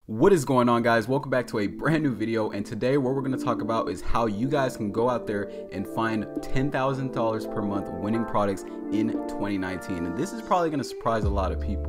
What is going on, guys? Welcome back to a brand new video, and today what we're going to talk about is how you guys can go out there and find $10,000 per month winning products in 2019. And this is probably going to surprise a lot of people.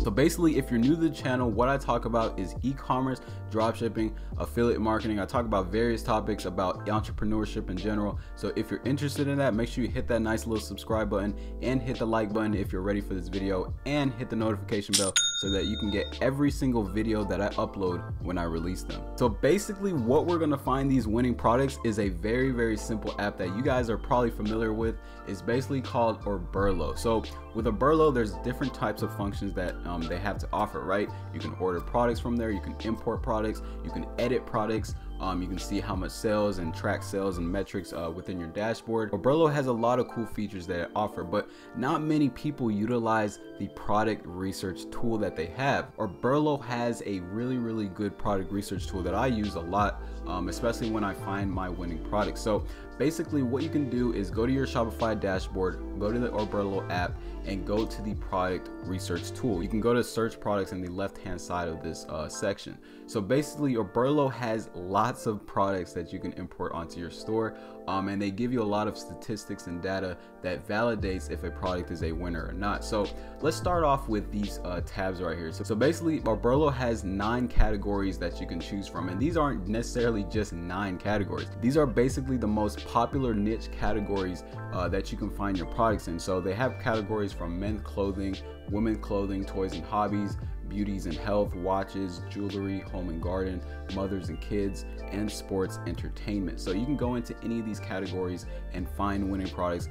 So basically, if you're new to the channel, what I talk about is e-commerce, dropshipping, affiliate marketing. I talk about various topics about entrepreneurship in general. So if you're interested in that, make sure you hit that nice little subscribe button and hit the like button if you're ready for this video, and hit the notification bell so that you can get every single video that I upload when I release them. So basically, what we're gonna find these winning products is a very simple app that you guys are probably familiar with. It's basically called Oberlo. So with Oberlo, there's different types of functions that they have to offer, right? You can order products from there, you can import products, you can edit products, you can see how much sales and track sales and metrics within your dashboard. Oberlo has a lot of cool features that it offers, but not many people utilize the product research tool that they have. Oberlo has a really good product research tool that I use a lot, especially when I find my winning products. So basically what you can do is go to your Shopify dashboard, go to the Oberlo app, and go to the product research tool. You can go to search products in the left hand side of this section. So basically Oberlo has lots of products that you can import onto your store, and they give you a lot of statistics and data that validates if a product is a winner or not. So let's start off with these tabs right here. So basically Oberlo has 9 categories that you can choose from, and these aren't necessarily just 9 categories. These are basically the most popular niche categories that you can find your products in. So they have categories from men's clothing, women's clothing, toys and hobbies, beauties and health, watches, jewelry, home and garden, mothers and kids, and sports entertainment. So you can go into any of these categories and find winning products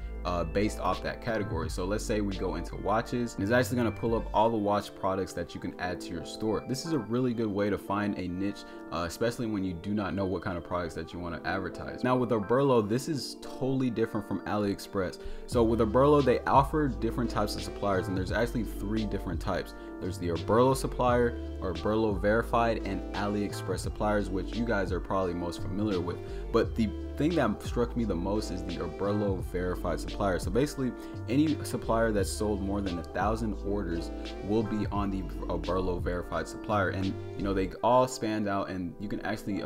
based off that category. So let's say we go into watches. It's actually going to pull up all the watch products that you can add to your store. This is a really good way to find a niche, especially when you do not know what kind of products that you want to advertise. Now with Oberlo, this is totally different from AliExpress. So with Oberlo, they offer different types of suppliers, and there's actually 3 different types. There's the Oberlo supplier, Oberlo verified, and AliExpress suppliers, which you guys are probably most familiar with. But the thing that struck me the most is the Oberlo verified supplier. So basically, any supplier that's sold more than 1,000 orders will be on the Oberlo verified supplier, and they all stand out, and you can actually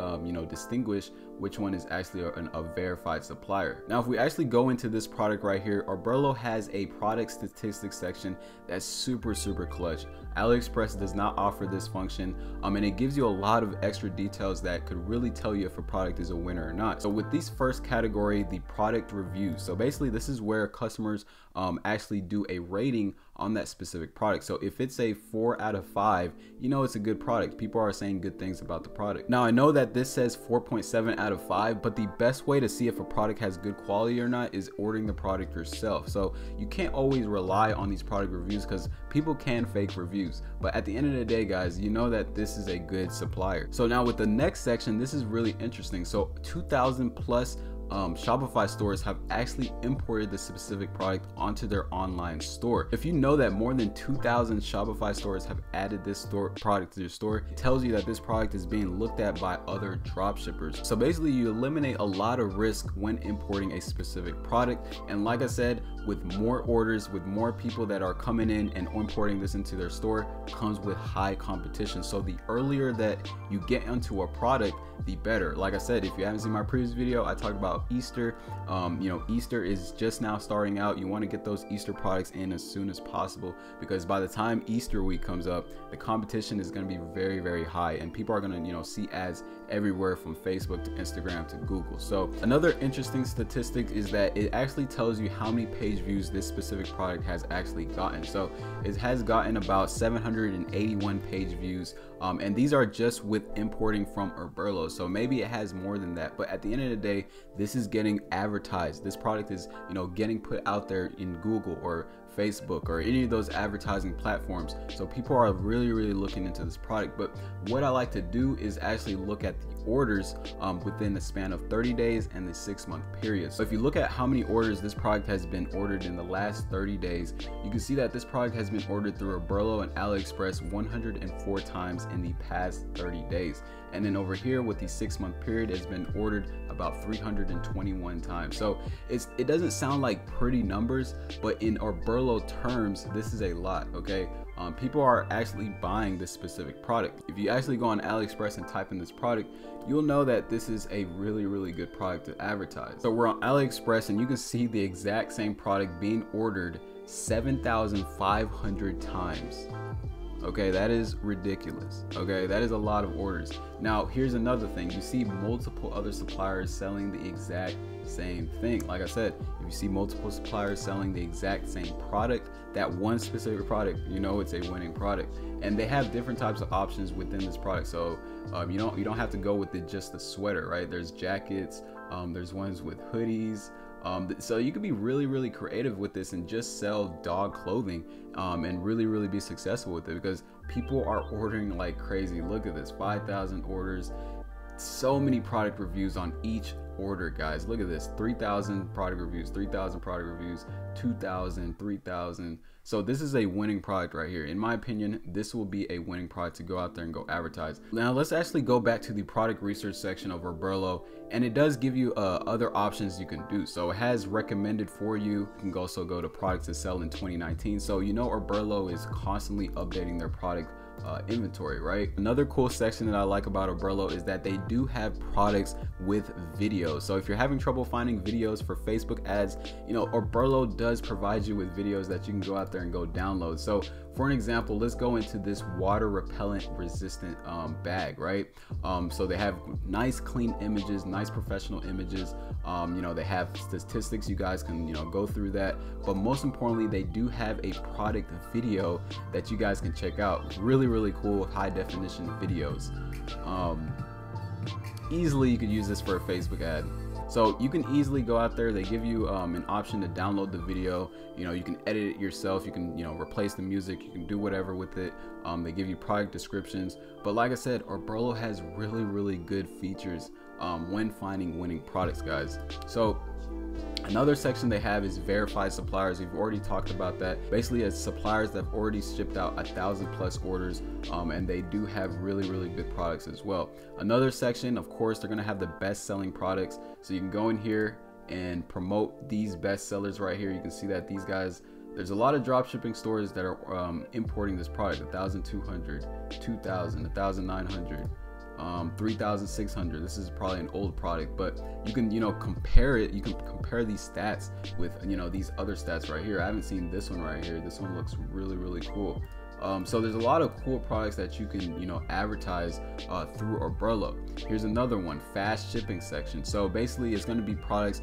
distinguish which one is actually a verified supplier. Now if we actually go into this product right here, Oberlo has a product statistics section that's super clutch. AliExpress does not offer this function, and it gives you a lot of extra details that could really tell you if a product is a winner or not. So with this first category, the product reviews, so basically this is where customers actually do a rating on that specific product. So if it's a 4 out of 5, it's a good product. People are saying good things about the product. Now I know that this says 4.7 out of 5, but the best way to see if a product has good quality or not is ordering the product yourself. So you can't always rely on these product reviews because people can fake reviews, but at the end of the day, guys, you know that this is a good supplier. So now with the next section, this is really interesting. So 2,000 plus Shopify stores have actually imported the specific product onto their online store. If you know that more than 2,000 Shopify stores have added this product to their store, it tells you that this product is being looked at by other dropshippers. So basically you eliminate a lot of risk when importing a specific product, and like I said, with more orders, with more people that are coming in and importing this into their store, comes with high competition. So the earlier that you get into a product, the better. Like I said, if you haven't seen my previous video, I talked about Easter. Easter is just now starting out. You want to get those Easter products in as soon as possible, because by the time Easter week comes up, the competition is going to be very high, and people are going to see ads everywhere from Facebook to Instagram to Google. So another interesting statistic is that it actually tells you how many page views this specific product has actually gotten. So it has gotten about 781 page views, and these are just with importing from Oberlo. So maybe it has more than that, but at the end of the day, this is getting advertised. This product is getting put out there in Google or Facebook or any of those advertising platforms. So people are really looking into this product. But what I like to do is actually look at the orders within the span of 30 days and the 6-month period. So if you look at how many orders this product has been ordered ordered in the last 30 days, you can see that this product has been ordered through Oberlo and AliExpress 104 times in the past 30 days. And then over here with the 6-month period, it's been ordered about 321 times. So it doesn't sound like pretty numbers, but in Oberlo terms, this is a lot, okay? People are actually buying this specific product. If you actually go on AliExpress and type in this product, you'll know that this is a really good product to advertise. So we're on AliExpress and you can see the exact same product being ordered 7,500 times. Okay, that is ridiculous. Okay, that is a lot of orders. Now, here's another thing. You see multiple other suppliers selling the exact same thing. Like I said, if you see multiple suppliers selling the exact same product, that one specific product, you know it's a winning product. And they have different types of options within this product. So you don't have to go with just the sweater, right? There's jackets, there's ones with hoodies. So you could be really creative with this and just sell dog clothing and really be successful with it, because people are ordering like crazy. Look at this, 5,000 orders, so many product reviews on each order, guys. Look at this, 3,000 product reviews, 3,000 product reviews, 2,000, 3,000. So this is a winning product right here. In my opinion, this will be a winning product to go out there and go advertise. Now let's actually go back to the product research section of Oberlo, and it does give you other options you can do. So it has recommended for you. You can also go to products to sell in 2019. So you know Oberlo is constantly updating their product inventory, right? Another cool section that I like about Oberlo is that they do have products with videos. So if you're having trouble finding videos for Facebook ads, you know, Oberlo does provide you with videos that you can go out there and go download. So for an example, let's go into this water repellent resistant bag, right? So they have nice clean images, nice professional images. You know, they have statistics, you guys can, you know, go through that. But most importantly, they do have a product video that you guys can check out. Really cool high definition videos. Easily you could use this for a Facebook ad. So you can easily go out there. They give you an option to download the video. You know, you can edit it yourself. You can, you know, replace the music. You can do whatever with it. They give you product descriptions. But like I said, Oberlo has really good features when finding winning products, guys. So another section they have is verified suppliers. We've already talked about that. Basically, it's suppliers that have already shipped out 1,000+ orders, and they do have really good products as well. Another section, of course, they're gonna have the best-selling products. So you can go in here and promote these best sellers right here. You can see that these guys, there's a lot of dropshipping stores that are importing this product. 1,200, 2,000, 1,900. 3,600. This is probably an old product, but you can, you know, compare it. You can compare these stats with, you know, these other stats right here. I haven't seen this one right here. This one looks really cool. So there's a lot of cool products that you can, you know, advertise through Oberlo. Here's another one, fast shipping section. So basically it's going to be products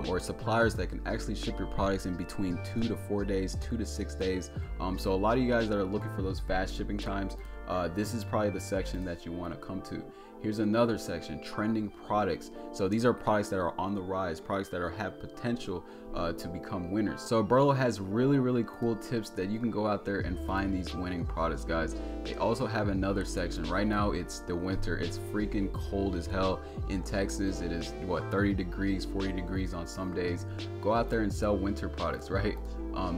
or suppliers that can actually ship your products in between 2 to 4 days, 2 to 6 days. So a lot of you guys that are looking for those fast shipping times, this is probably the section that you want to come to. Here's another section, trending products. So these are products that are on the rise, products that have potential to become winners. So Oberlo has really cool tips that you can go out there and find these winning products, guys. They also have another section. Right now it's the winter. It's freaking cold as hell in Texas. It is what, 30 degrees, 40 degrees on some days. Go out there and sell winter products, right?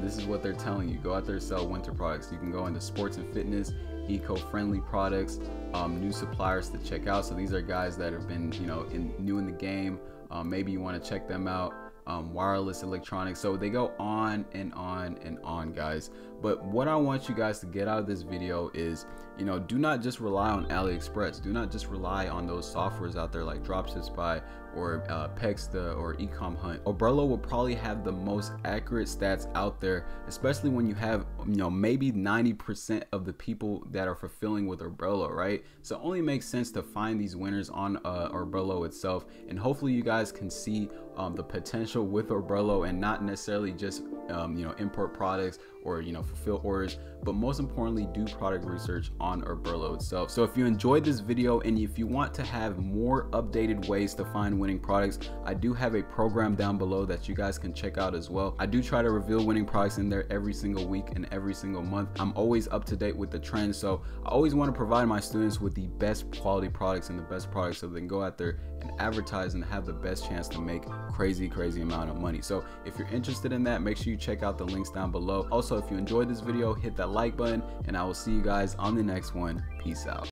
This is what they're telling you. Go out there and sell winter products. You can go into sports and fitness, eco-friendly products, new suppliers to check out. So these are guys that have been, you know, new in the game. Maybe you want to check them out. Wireless electronics. So they go on and on, guys. But what I want you guys to get out of this video is, you know, do not just rely on AliExpress. Do not just rely on those softwares out there like Dropshippy or Pexta or Ecom Hunt. Oberlo will probably have the most accurate stats out there, especially when you have, you know, maybe 90% of the people that are fulfilling with Oberlo, right? So it only makes sense to find these winners on Oberlo itself, and hopefully you guys can see the potential with Oberlo and not necessarily just you know, import products or fulfill orders, but most importantly, do product research on Oberlo itself. So if you enjoyed this video and if you want to have more updated ways to find winning products, I do have a program down below that you guys can check out as well. I do try to reveal winning products in there every single week and every single month. I'm always up to date with the trends, so I always want to provide my students with the best quality products and the best products so they can go out there and advertise and have the best chance to make crazy amount of money. So if you're interested in that, make sure you check out the links down below. Also, if you enjoyed this video, hit that like button, and I will see you guys on the next one. Peace out.